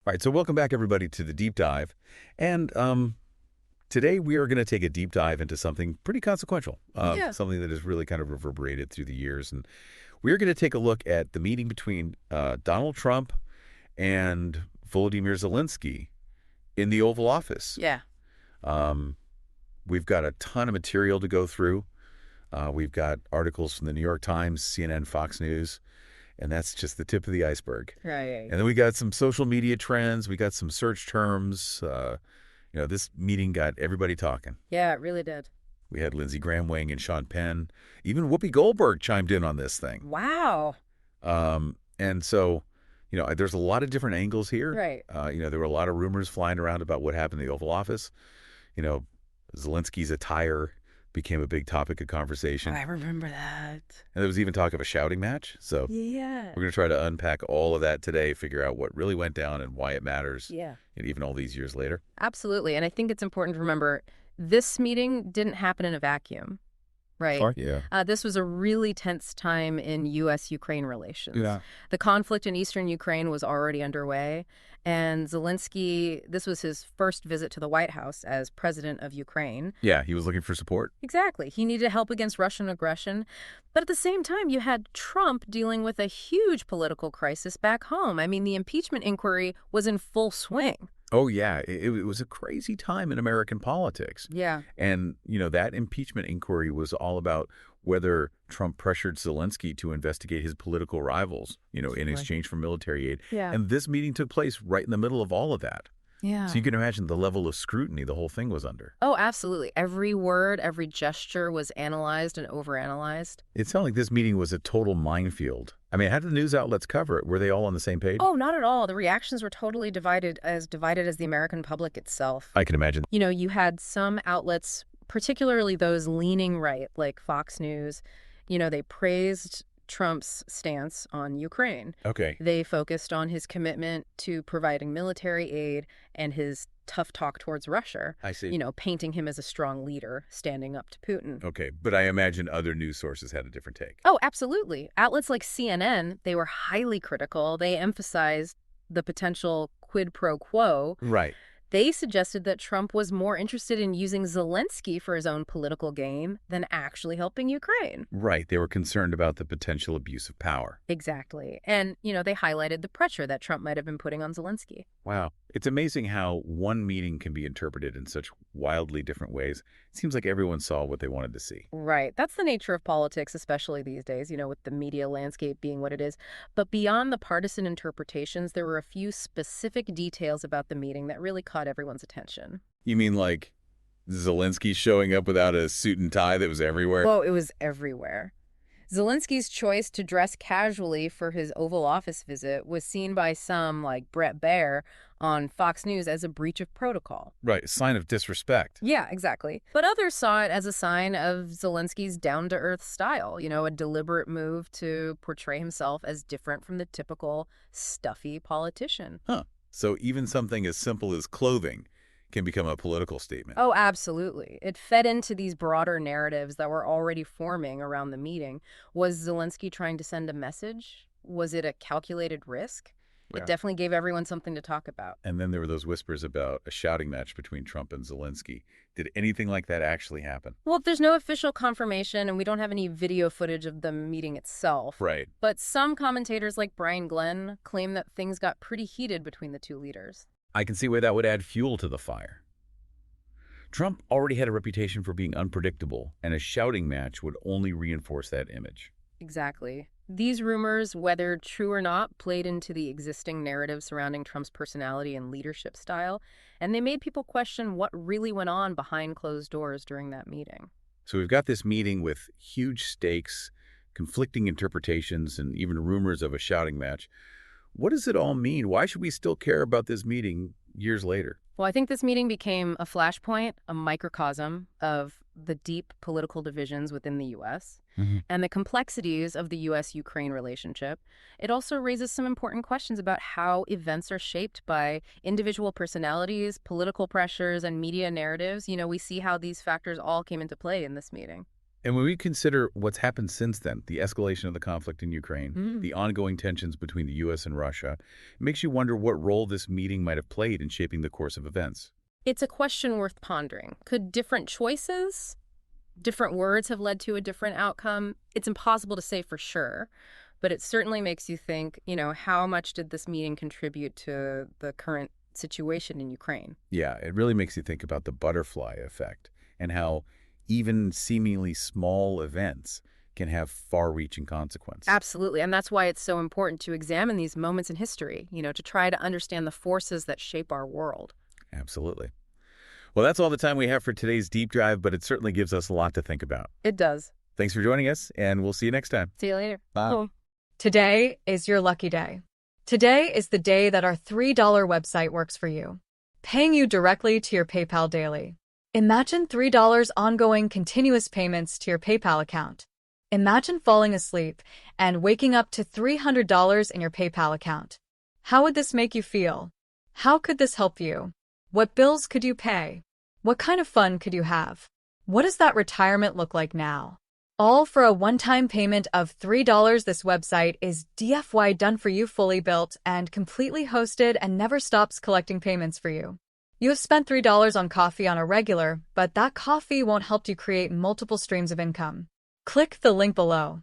All right, so welcome back, everybody, to the deep dive. And today we are going to take a deep dive into something pretty consequential, Yeah. something that has really kind of reverberated through the years. And we're going to take a look at the meeting between Donald Trump and Volodymyr Zelensky in the Oval Office. Yeah. We've got a ton of material to go through. We've got articles from the New York Times, CNN, Fox News, and that's just the tip of the iceberg. Right. And then we got some social media trends. We got some search terms. This meeting got everybody talking. Yeah, it really did. We had Lindsey Graham weighing in, Sean Penn. Even Whoopi Goldberg chimed in on this thing. Wow. And so, there's a lot of different angles here. Right. There were a lot of rumors flying around about what happened in the Oval Office. Zelensky's attire became a big topic of conversation. I remember that. And there was even talk of a shouting match. So Yeah. we're going to try to unpack all of that today, figure out what really went down and why it matters. Yeah. And even all these years later. Absolutely. And I think it's important to remember this meeting didn't happen in a vacuum, right? Sure. Yeah. This was a really tense time in U.S.-Ukraine relations. Yeah. The conflict in eastern Ukraine was already underway, and Zelensky, this was his first visit to the White House as president of Ukraine. Yeah, he was looking for support. Exactly. He needed help against Russian aggression. But at the same time, you had Trump dealing with a huge political crisis back home. I mean, the impeachment inquiry was in full swing. Oh, yeah. It was a crazy time in American politics. Yeah. And, that impeachment inquiry was all about whether Trump pressured Zelensky to investigate his political rivals, in exchange for military aid. Yeah. And this meeting took place right in the middle of all of that. Yeah. So you can imagine the level of scrutiny the whole thing was under. Oh, absolutely. Every word, every gesture was analyzed and overanalyzed. It sounded like this meeting was a total minefield. I mean, how did the news outlets cover it? Were they all on the same page? Oh, not at all. The reactions were totally divided as the American public itself. I can imagine. You had some outlets, particularly those leaning right, like Fox News, they praised Trump's stance on Ukraine. Okay. They focused on his commitment to providing military aid and his tough talk towards Russia. I see. Painting him as a strong leader, standing up to Putin. Okay, but I imagine other news sources had a different take. Oh, absolutely. Outlets like CNN, they were highly critical. They emphasized the potential quid pro quo. Right. They suggested that Trump was more interested in using Zelensky for his own political gain than actually helping Ukraine. Right. They were concerned about the potential abuse of power. Exactly. And, they highlighted the pressure that Trump might have been putting on Zelensky. Wow. It's amazing how one meeting can be interpreted in such wildly different ways. It seems like everyone saw what they wanted to see. Right. That's the nature of politics, especially these days, with the media landscape being what it is. But beyond the partisan interpretations, there were a few specific details about the meeting that really caught everyone's attention. You mean like Zelensky showing up without a suit and tie that was everywhere? Well, it was everywhere. Zelensky's choice to dress casually for his Oval Office visit was seen by some, like Brett Baer, on Fox News as a breach of protocol. Right, a sign of disrespect. Yeah, exactly. But others saw it as a sign of Zelensky's down-to-earth style, a deliberate move to portray himself as different from the typical stuffy politician. Huh. So even something as simple as clothing can become a political statement. Oh, absolutely. It fed into these broader narratives that were already forming around the meeting. Was Zelensky trying to send a message? Was it a calculated risk? Yeah. It definitely gave everyone something to talk about. And then there were those whispers about a shouting match between Trump and Zelensky. Did anything like that actually happen? Well, there's no official confirmation, and we don't have any video footage of the meeting itself. Right. But some commentators like Brian Glenn claim that things got pretty heated between the two leaders. I can see why that would add fuel to the fire. Trump already had a reputation for being unpredictable, and a shouting match would only reinforce that image. Exactly. These rumors, whether true or not, played into the existing narrative surrounding Trump's personality and leadership style, and they made people question what really went on behind closed doors during that meeting. So we've got this meeting with huge stakes, conflicting interpretations, and even rumors of a shouting match. What does it all mean? Why should we still care about this meeting years later? Well, I think this meeting became a flashpoint, a microcosm of the deep political divisions within the U.S. And the complexities of the U.S.-Ukraine relationship. It also raises some important questions about how events are shaped by individual personalities, political pressures, and media narratives. We see how these factors all came into play in this meeting. And when we consider what's happened since then, the escalation of the conflict in Ukraine, Mm. the ongoing tensions between the U.S. and Russia, it makes you wonder what role this meeting might have played in shaping the course of events. It's a question worth pondering. Could different choices, different words have led to a different outcome? It's impossible to say for sure, but it certainly makes you think, how much did this meeting contribute to the current situation in Ukraine? Yeah, it really makes you think about the butterfly effect and how even seemingly small events can have far-reaching consequences. Absolutely. And that's why it's so important to examine these moments in history, to try to understand the forces that shape our world. Absolutely. Well, that's all the time we have for today's deep dive, but it certainly gives us a lot to think about. It does. Thanks for joining us, and we'll see you next time. See you later. Bye. Oh. Today is your lucky day. Today is the day that our $3 website works for you, paying you directly to your PayPal daily. Imagine $3 ongoing continuous payments to your PayPal account. Imagine falling asleep and waking up to $300 in your PayPal account. How would this make you feel? How could this help you? What bills could you pay? What kind of fun could you have? What does that retirement look like now? All for a one-time payment of $3. This website is DFY done for you, fully built and completely hosted, and never stops collecting payments for you. You have spent $3 on coffee on a regular, but that coffee won't help you create multiple streams of income. Click the link below.